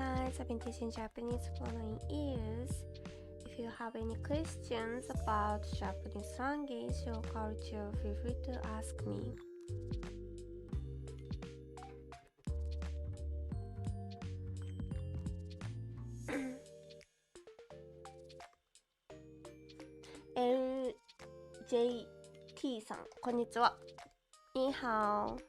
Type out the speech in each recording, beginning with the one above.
guys, I've been teaching Japanese for 9 years. If you have any questions about Japanese language or culture, feel free to ask me. LJT さん、こんにちは。にーはお。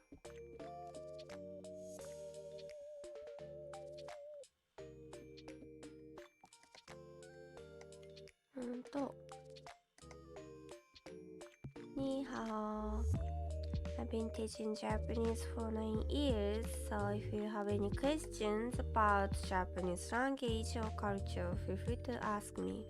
にーはお。I've been teaching Japanese for 9 years, so if you have any questions about Japanese language or culture, feel free to ask me.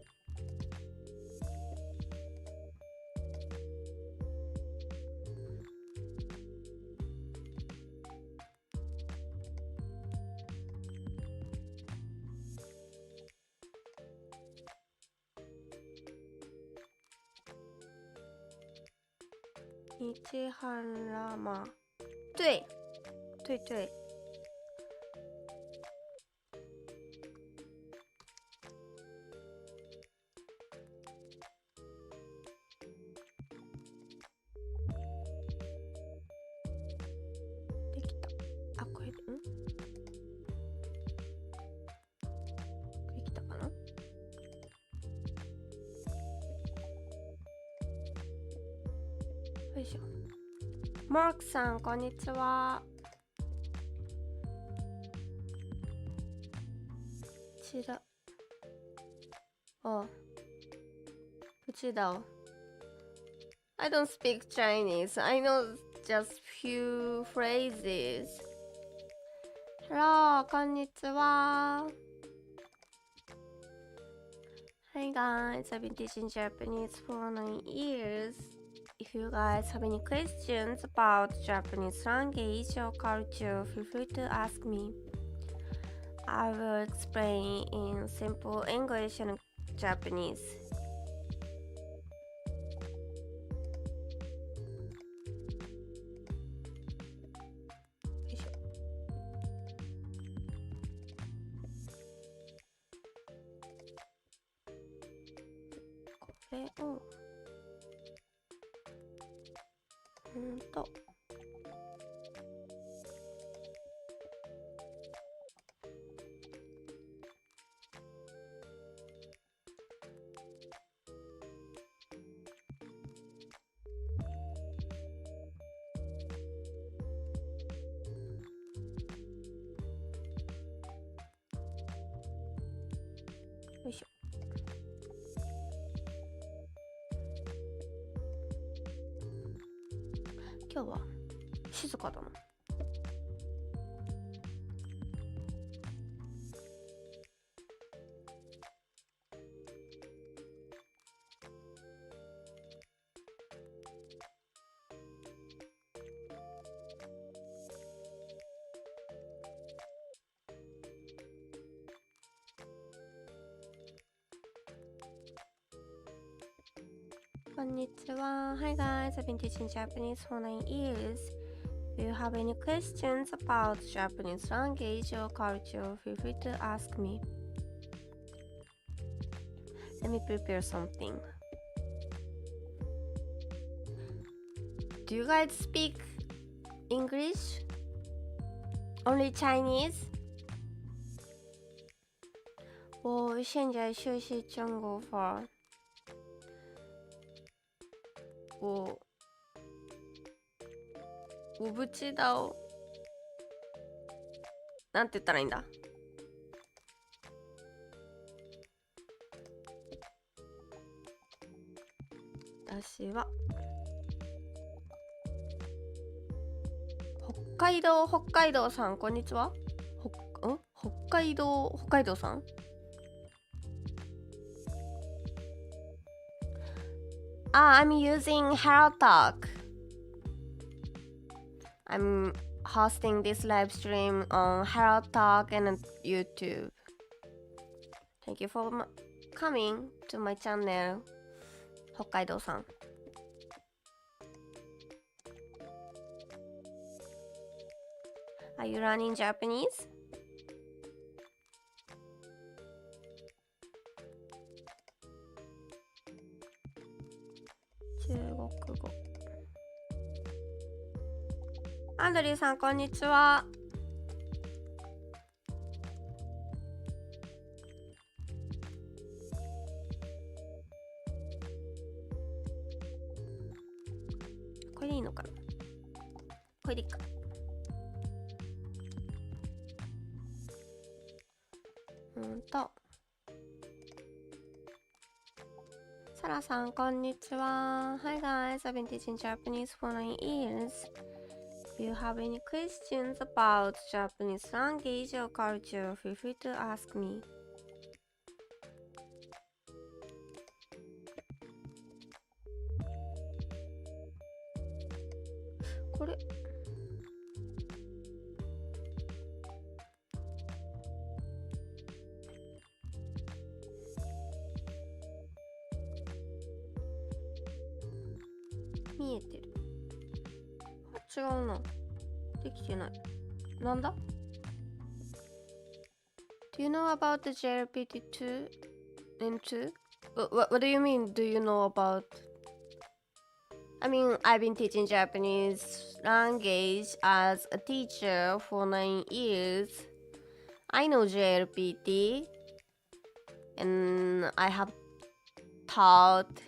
日韩拉玛，对，对对。できた。あ、これで、できたかな？よいしょ。マークさん、こんにちは。ちら。あ、不知道。I don't speak Chinese. I know just few phrases. Hello, こんにちは。Hi guys, I've been teaching Japanese for 9 years. If you guys have any questions about Japanese language or culture, feel free to ask me. I will explain in simple English and Japanese. これをよいしょ。今日は静かだな。こんにちは。Hi guys, I've been teaching Japanese for 9 years. If you have any questions about Japanese language or culture, feel free to ask me. Let me prepare something. Do you guys speak English? Only Chinese? 我现在学习中国话。我不知道。なんて言ったらいいんだ？私は北海道さん、こんにちは。北海道さん。I'm using HelloTalk. I'm hosting this live stream on HelloTalk and YouTube. Thank you for coming to my channel, 北海道さん。Are you learning Japanese? 国語。アンドリューさんこんにちは。これでいいのかな。これでいいか。サラさんこんにちは。Hi guys, I've been teaching Japanese for 9 years. If you have any questions about Japanese language or culture, feel free to ask me. これ見えてる。違うな。できてない。なんだ？ Do you know about the JLPT2 and 2? What do you mean, do you know about? I mean, I've been teaching Japanese language as a teacher for 9 years. I know JLPT and I have taught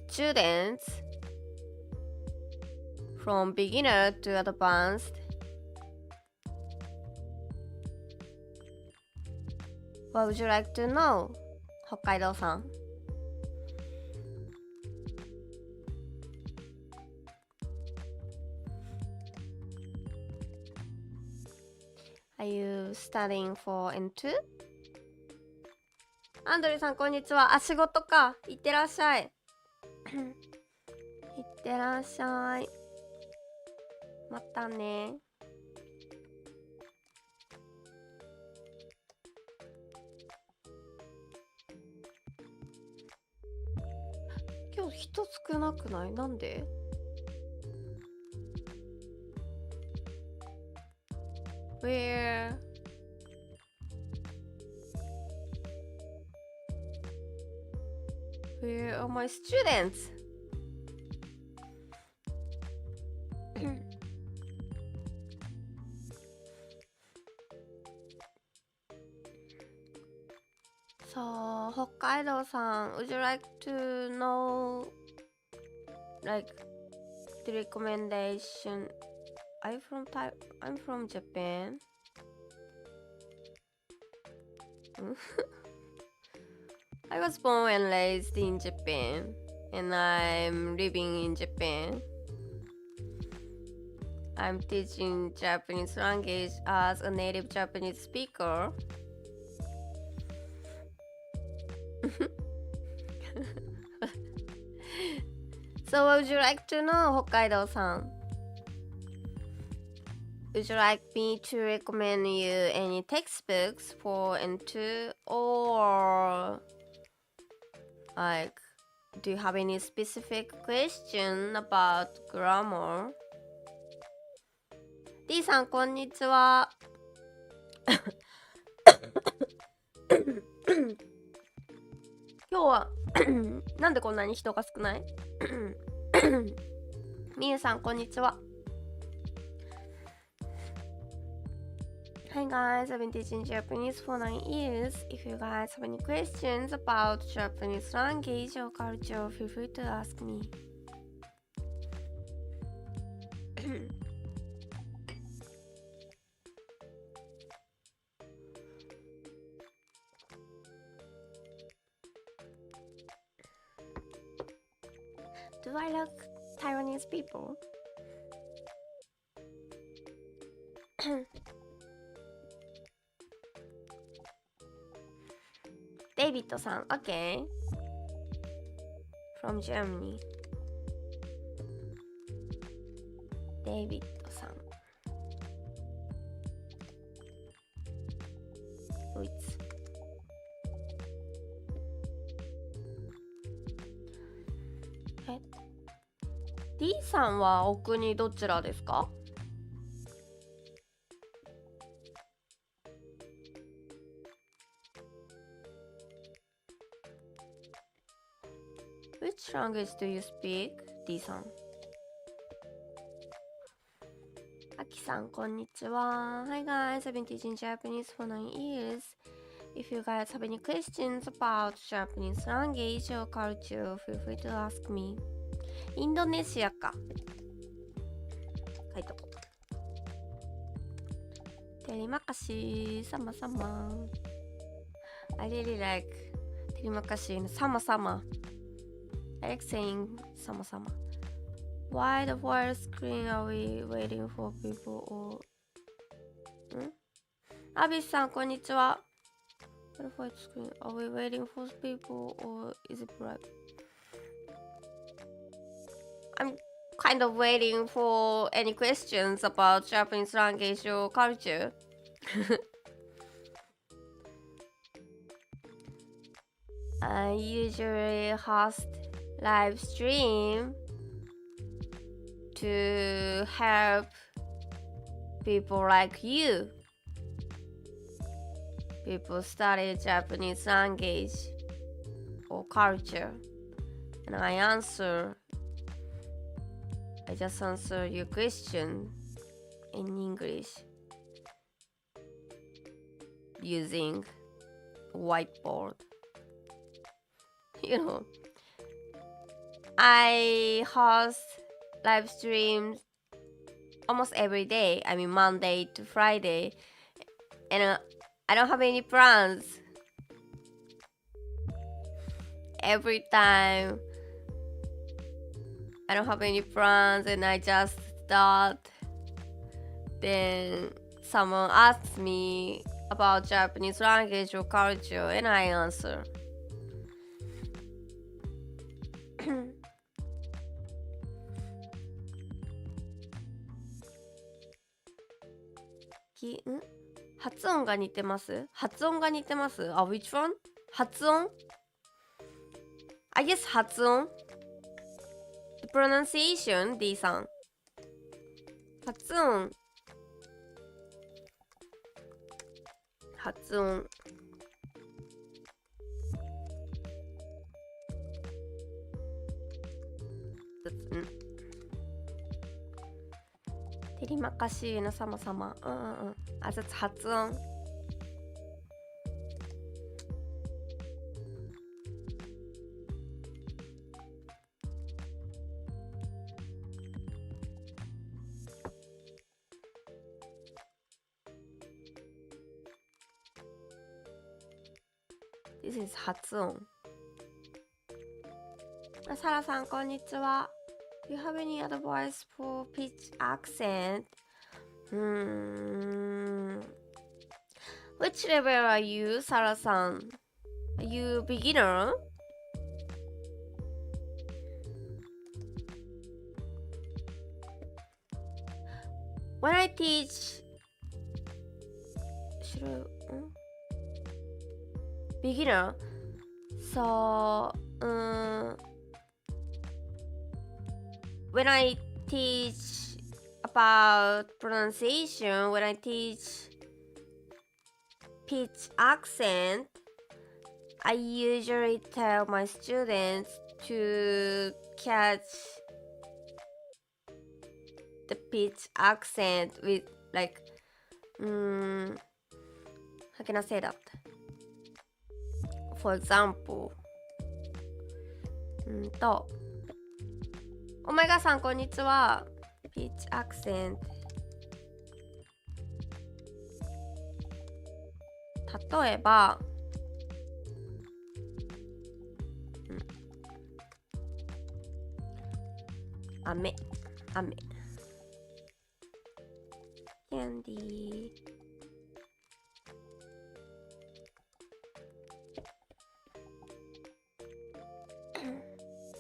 students from beginner to advanced. What would you like to know, 北海道さん? Are you studying for N2? アンドリューさんこんにちは。仕事か。いってらっしゃい。いってらっしゃい。またね。今日人少なくない？なんで？Where are my students? そう、北海道さん Would you like to know like the recommendation? I'm from Japan. I was born and raised in Japan and I'm living in Japan. I'm teaching Japanese language as a native Japanese speaker. So what would you like to know, 北海道さん? Would you like me to recommend you any textbooks for N2 or like do you have any specific question about grammar? D さんこんにちは。今日はなんでこんなに人が少ない？みゆさんこんにちは。Hi guys, I've been teaching Japanese for 9 years. If you guys have any questions about Japanese language or culture, feel free to ask me. Do I look Taiwanese people? デイビッドさん OK from Germany デイビッドさんドイツD さんはお国どちらですか？ Which language do you speak? D さん。あきさん、こんにちは。Hi guys, I've been teaching Japanese for 9 years. If you guys have any questions about Japanese language or culture, feel free to ask me. インドネシアか。書いとこう。テリマカシー、サマサマ。I really like テリマカシーのサマサマ。I like saying サマサマ。Why the wire screen are we waiting for people or... アビスさん、こんにちは。Why the white screen? Are we waiting for people or is it bright? I'm kind of waiting for any questions about Japanese language or culture. I usually host live stream to help people like you. People study Japanese language or culture, and I just answer your question in English using whiteboard. You know, I host live streams almost every day. I mean, Monday to Friday, and I don't have any plans. Every time I don't have any plans and I just start, then someone asks me about Japanese language or culture and I answer. Which one? 発音 I guess 発音 The pronunciation, D さん。発音。発音。テリマカシーの様々。あ、that's 発音。This is 発音。サラさん、こんにちは。Do you have any advice for pitch accent? Which level are you, サラさん? Are you beginner? When I teach, beginner, so when I teach about pronunciation, when I teach pitch accent, I usually tell my students to catch the pitch accent with like how can I say that? For example, オメガさんこんにちは。ピッチアクセント。例えば、雨。キャンディー。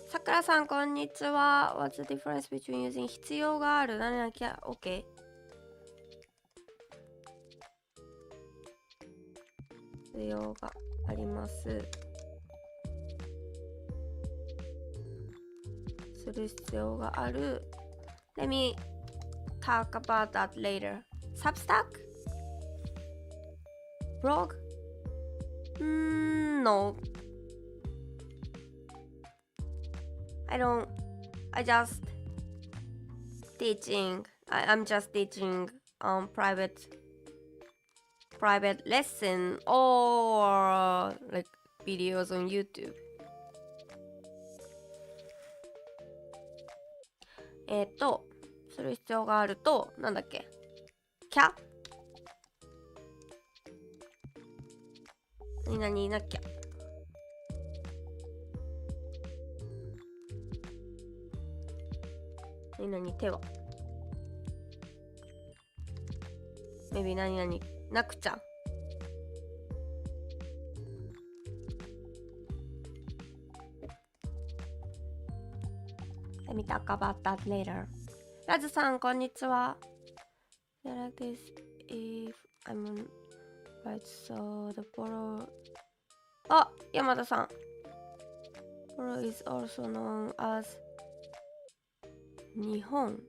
さくらさんこんにちは。What's the difference between using 必要がある何々きゃ OK。必要があります。する必要がある。Let me talk about that later. Substack? Blog? No. I just teaching. I'm just teaching private lesson or like videos on YouTube. する必要があると、なんだっけ？何なきゃ。何手は。maybe なくちゃ。Let me talk about that later. ラズさん、こんにちは。Like this, if I'm right, so the borrow. あ、山田さん。borrow is also known as 日本。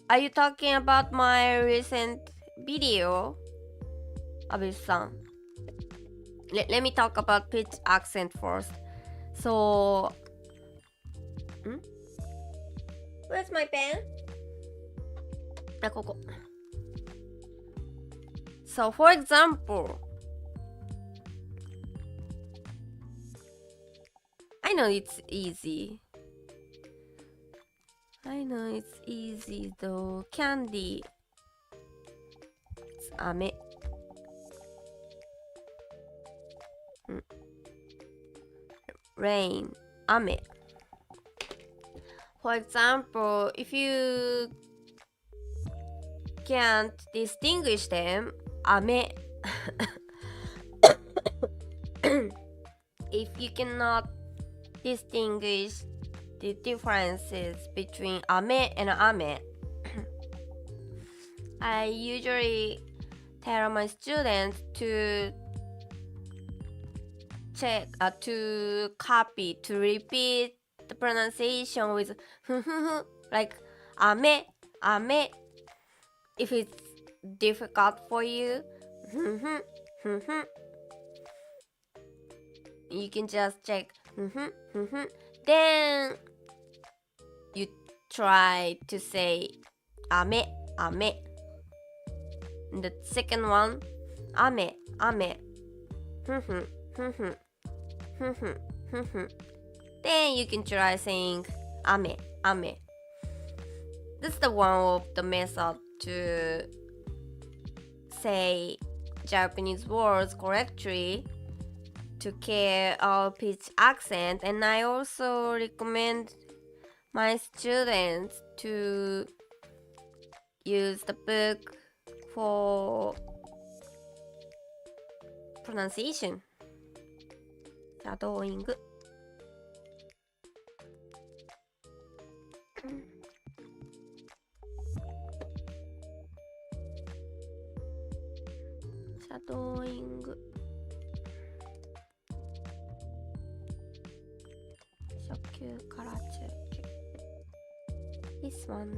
Are you talking about my recent video? アビスさん。Let me talk about pitch accent first. So, where's my pen? ここ。So, for example, I know it's easy though. Candy. It's 飴。rain, 雨。For example, if you can't distinguish them, 雨。If you cannot distinguish the differences between 雨 and 雨, I usually tell my students to check, to copy, to repeat the pronunciation with like 雨 if it's difficult for you. You can just check. Then you try to say 雨 The second one 雨 Then you can try saying 雨 That's the one of the method to say Japanese words correctly to care our pitch accent, and I also recommend my students to use the book for pronunciation. Shadowing. Shadowing. 初級から中級 This one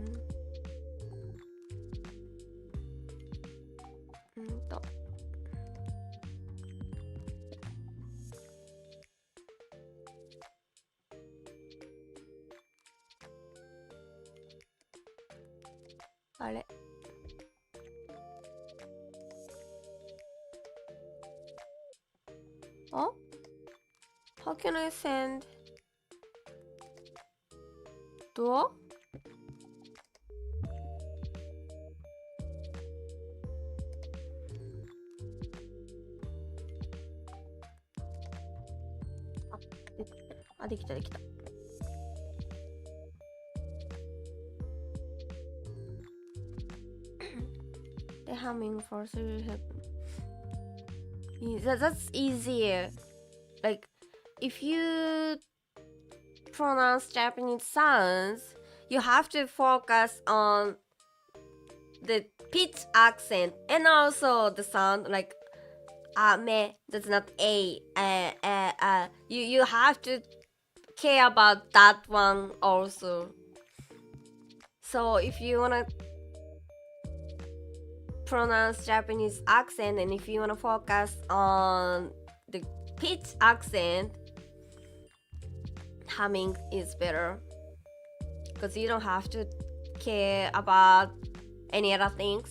あれあ How can I send door? できた。The humming for three. That's easier. Like, if you pronounce Japanese sounds, you have to focus on the pitch accent and also the sound like me. That's not a. You have to care about that one also. So if you wanna pronounce Japanese accent, and if you want to focus on the pitch accent, humming is better because you don't have to care about any other things.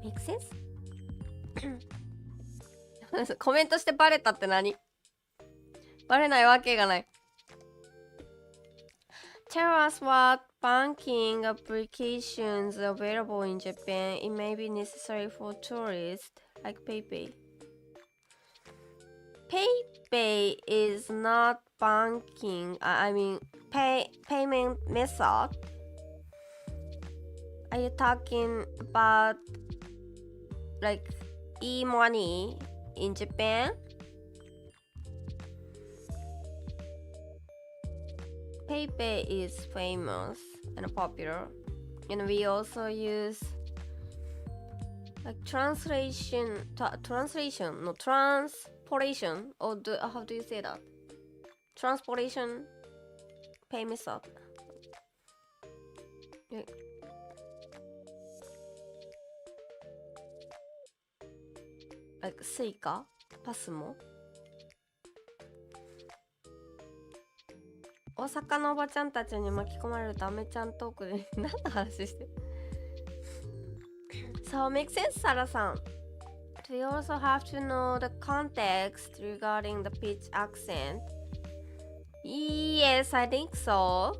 Make sense? コメントしてバレたって何？バレないわけがない。Tell us what banking applications are available in Japan. It may be necessary for tourists like PayPay. PayPay is not banking. I mean, payment method. Are you talking about like e-money in Japan? PayPay is famous and popular, and we also use like translation, or how do you say that? Transportation pay method. Like Suica, Pasmo. 大阪のおばちゃんたちに巻き込まれるとアメちゃんトークで何の話してSo make sense, サラさん。We also have to know the context regarding the pitch accent. Yes, I think so.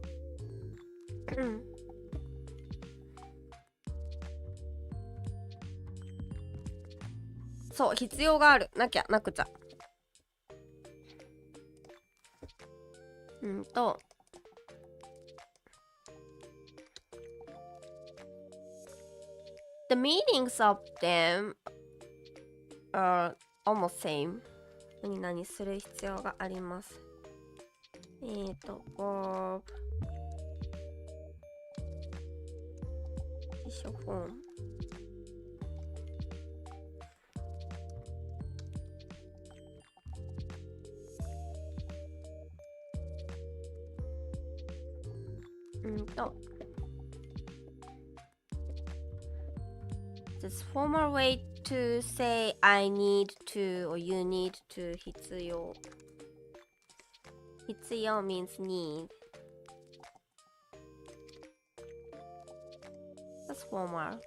そう、必要がある。なきゃ、なくちゃ。The meanings of them are almost same. 何々する必要があります。verb 辞書フォームThis formal way to say I need to or you need to 必要。必要 means need. That's formal.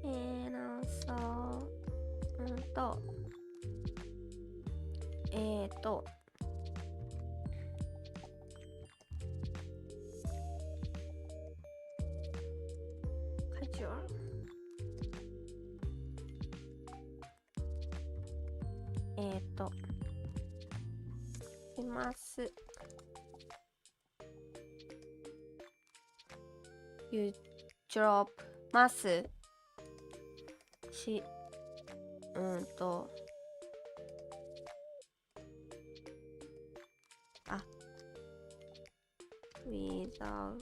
And also, casual. します。You drop ますしwithout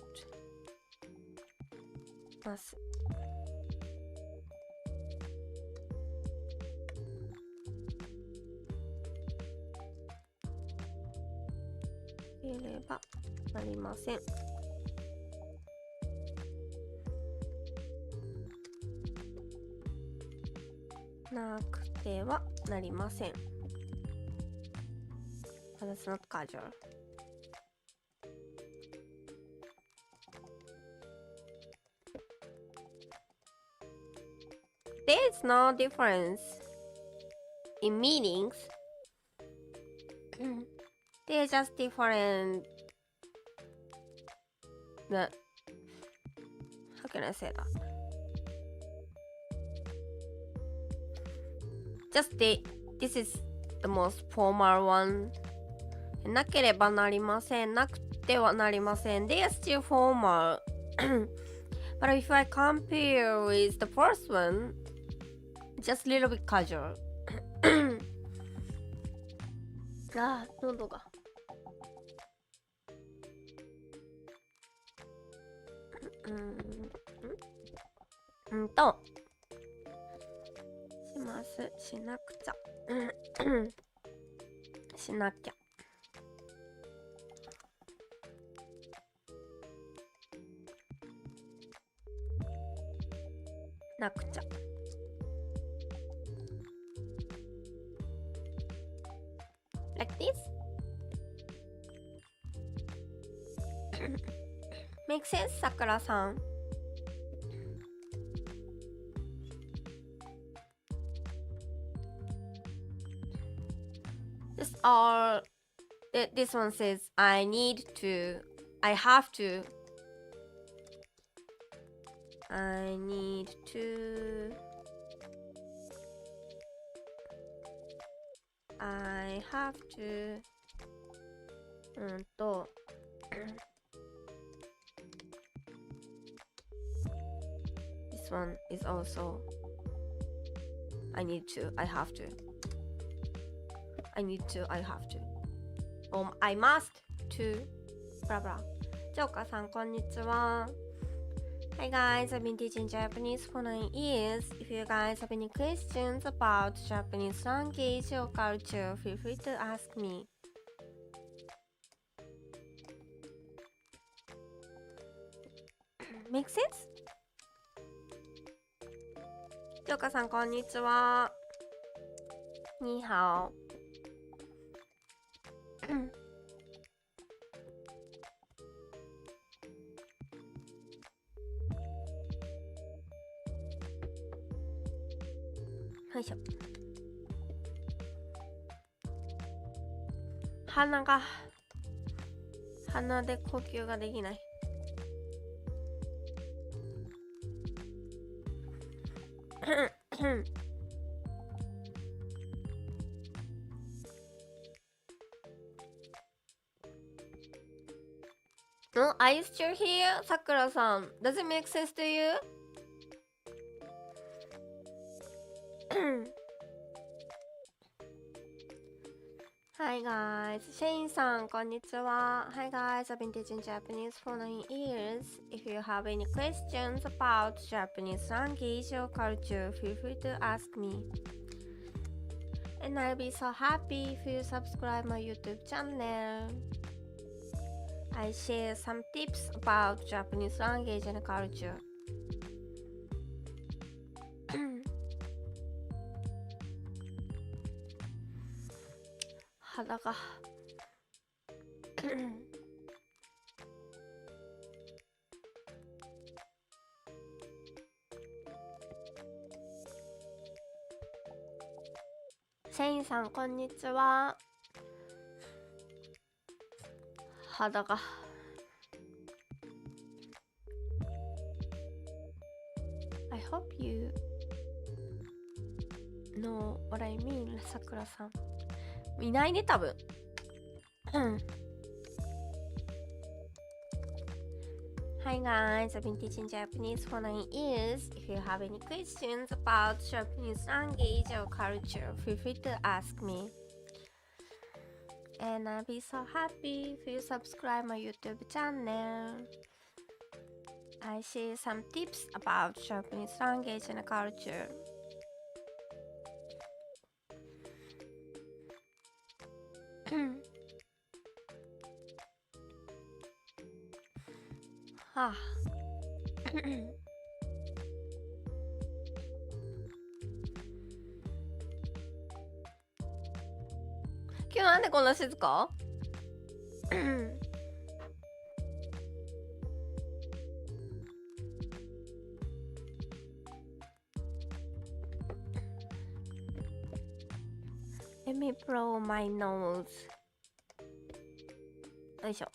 ますければなりません。なくてはなりません。That's not casual. There's no difference in meanings. They're just different. How can I say that? This is the most formal one. なければなりません。なくてはなりません。They are still formal. But if I compare with the first one, just a little bit casual. 喉が。しますしなくちゃしなきゃなくちゃlike this make sense さくらさんthis one says I need to I have to I need to I have to this one is also I need to I have to I need to I have to I must to blah blah ジョーカーさんこんにちはHi guys, I've been teaching Japanese for 9 years. If you guys have any questions about Japanese language or culture, feel free to ask me. Make sense? ジョーカーさんこんにちは。にはお。よいしょ鼻で呼吸ができないNo, are you still here? さくらさん Does it make sense to you? Hi guys, Shane さんこんにちは Hi guys, I've been teaching Japanese for 9 years. If you have any questions about Japanese language or culture, feel free to ask me. And I'll be so happy if you subscribe my YouTube channel. I share some tips about Japanese language and culture. 肌がシェインさんこんにちは肌がI hope you know what I mean さくらさんいないね多分Hi guys, I've been teaching Japanese for 9 years. If you have any questions about Japanese language or culture, feel free to ask me. And I'll be so happy if you subscribe my YouTube channel. I share some tips about Japanese language and culture.はあ今日なんでこんな静かLet me blow my nose よいしょ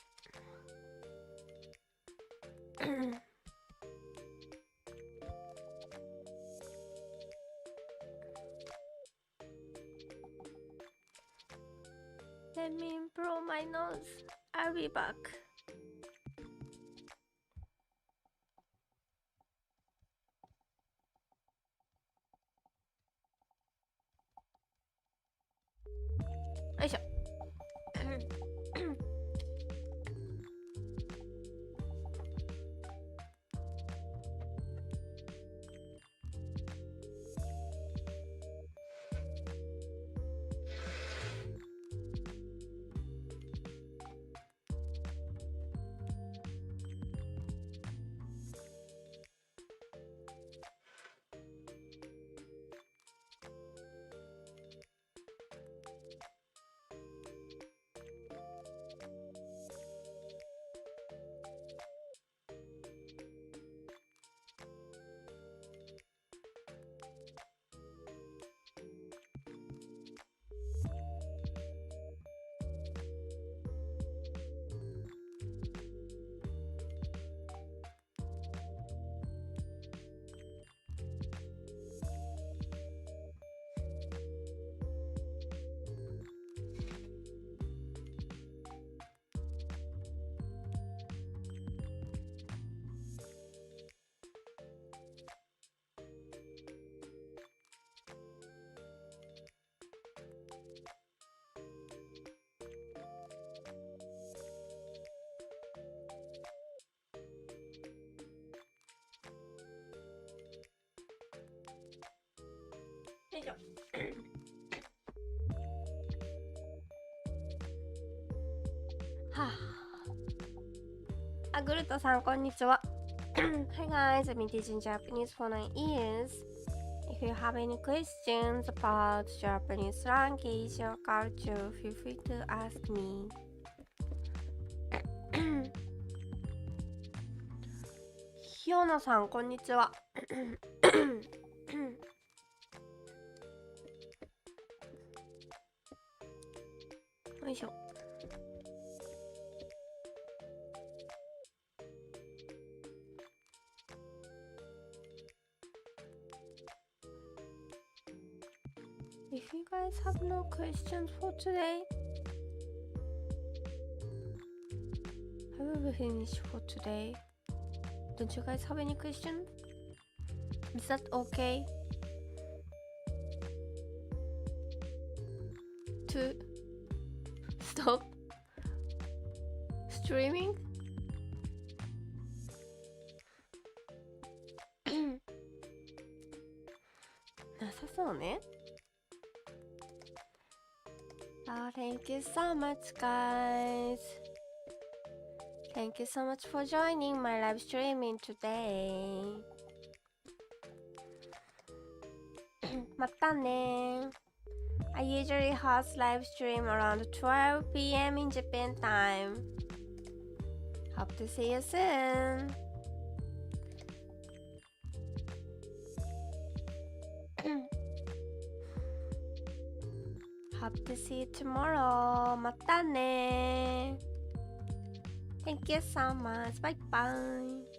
Let me blow my nose. I'll be back. よいしょ。いしょ。はあ。グルトさん、こんにちは。Hi guys, I've been teaching Japanese for 9 years. If you have any questions about Japanese language or culture, feel free to ask me. ひよなさん、こんにちは。よいしょ。If you guys have no questions for today, I will finish for today. Don't you guys have any questions? Is that okay? To stop streaming? なさそうね。Oh, thank you so much, guys. Thank you so much for joining my live streaming today. またね。I usually host live stream around 12 p.m. in Japan time. Hope to see you soon. Hope to see you tomorrow. またね。Thank you so much. Bye bye.